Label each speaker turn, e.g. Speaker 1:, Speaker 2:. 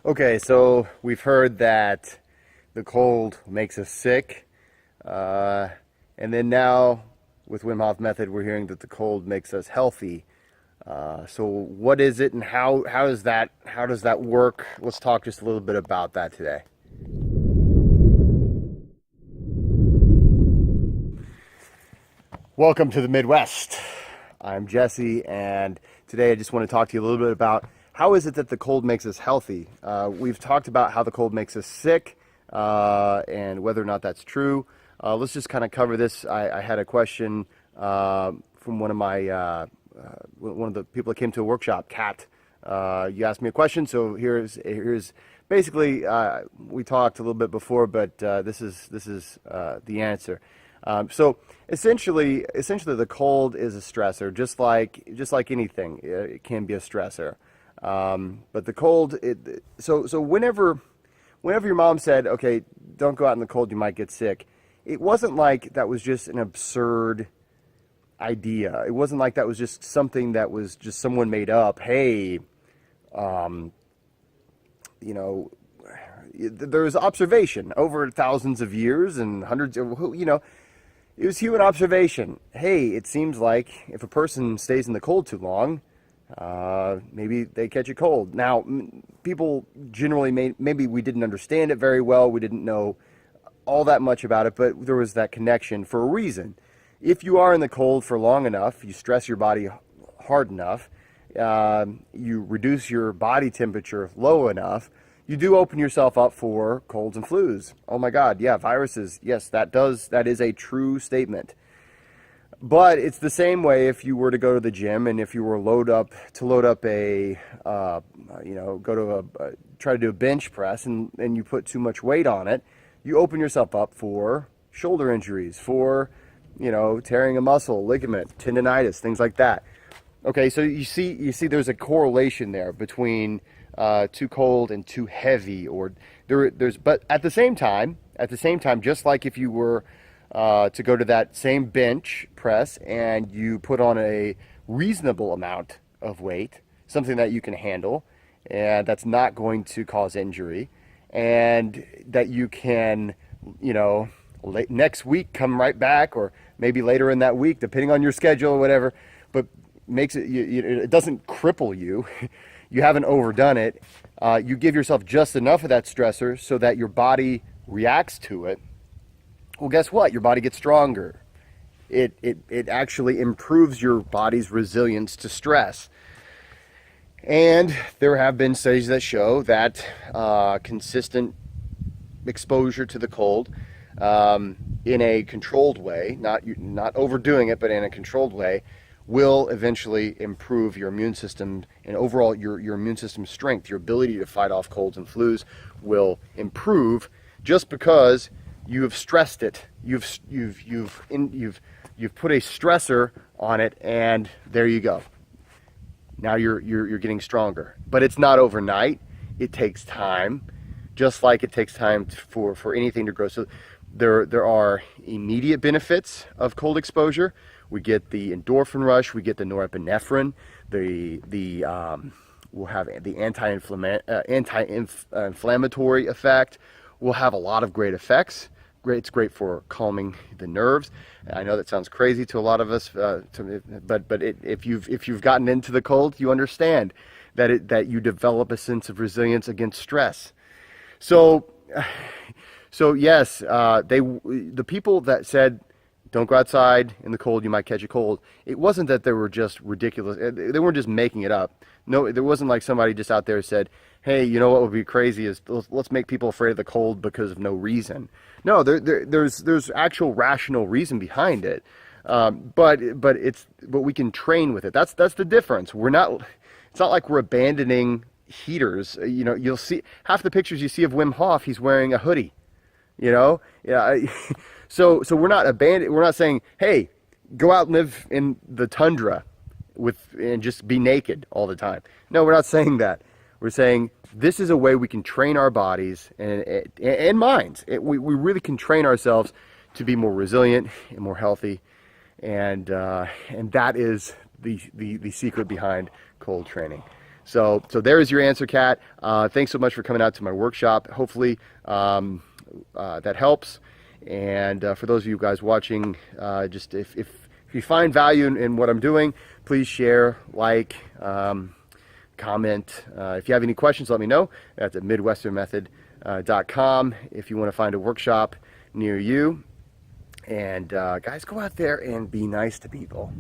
Speaker 1: Okay, so we've heard that the cold makes us sick, and then now with Wim Hof method, we're hearing that the cold makes us healthy. So what is it, and how does that work? Let's talk just a little bit about that today. Welcome to the Midwest. I'm Jesse, and today I just want to talk to you a little bit about how is it that the cold makes us healthy. We've talked about how the cold makes us sick, and whether or not that's true. Let's just kind of cover this. I had a question from one of the people that came to a workshop, Kat. You asked me a question, so here's basically we talked a little bit before, but this is the answer. So essentially, the cold is a stressor, just like anything. It can be a stressor. But the cold, so whenever your mom said, okay, don't go out in the cold, you might get sick, it wasn't like that was just an absurd idea. It wasn't like that was just something that was just someone made up. Hey, there's observation over thousands of years and hundreds of, it was human observation. Hey, it seems like if a person stays in the cold too long, maybe they catch a cold. Now, people generally maybe we didn't understand it very well. We didn't know all that much about it, but there was that connection for a reason. If you are in the cold for long enough, you stress your body hard enough, you reduce your body temperature low enough, you do open yourself up for colds and flus. Oh my God, yeah, viruses. Yes, that is a true statement. But it's the same way if you were to go to the gym and if you were try to do a bench press and you put too much weight on it, you open yourself up for shoulder injuries, for, tearing a muscle, ligament, tendonitis, things like that. Okay, so you see there's a correlation there between too cold and too heavy, but at the same time, just like if you were to go to that same bench press and you put on a reasonable amount of weight, something that you can handle and that's not going to cause injury, and that you can, next week come right back, or maybe later in that week, depending on your schedule or whatever, but makes it, it doesn't cripple you. You haven't overdone it. You give yourself just enough of that stressor so that your body reacts to it. Well, guess what? Your body gets stronger. It actually improves your body's resilience to stress. And there have been studies that show that consistent exposure to the cold in a controlled way, not overdoing it, but in a controlled way, will eventually improve your immune system, and overall your immune system strength. Your ability to fight off colds and flus will improve just because you have stressed it. You've put a stressor on it, and there you go. Now you're getting stronger. But it's not overnight. It takes time, just like it takes time for anything to grow. So there are immediate benefits of cold exposure. We get the endorphin rush. We get the norepinephrine. We'll have the anti-inflammatory effect. We'll have a lot of great effects. It's great for calming the nerves. I know that sounds crazy to a lot of us, but if you've gotten into the cold, you understand that you develop a sense of resilience against stress. So yes, the people that said, don't go outside in the cold, you might catch a cold, it wasn't that they were just ridiculous. They weren't just making it up. No, there wasn't like somebody just out there said, hey, you know what would be crazy is let's make people afraid of the cold because of no reason. No, there's actual rational reason behind it. But we can train with it. That's the difference. It's not like we're abandoning heaters. You'll see half the pictures you see of Wim Hof, he's wearing a hoodie. Yeah. So we're not saying, hey, go out and live in the tundra and just be naked all the time. No, we're not saying that. We're saying this is a way we can train our bodies and minds. We really can train ourselves to be more resilient and more healthy, and that is the secret behind cold training. So there is your answer, Kat. Thanks so much for coming out to my workshop. Hopefully that helps. And for those of you guys watching, just if you find value in what I'm doing, please share, like, comment. If you have any questions, let me know. That's at midwesternmethod.com if you want to find a workshop near you. And guys, go out there and be nice to people.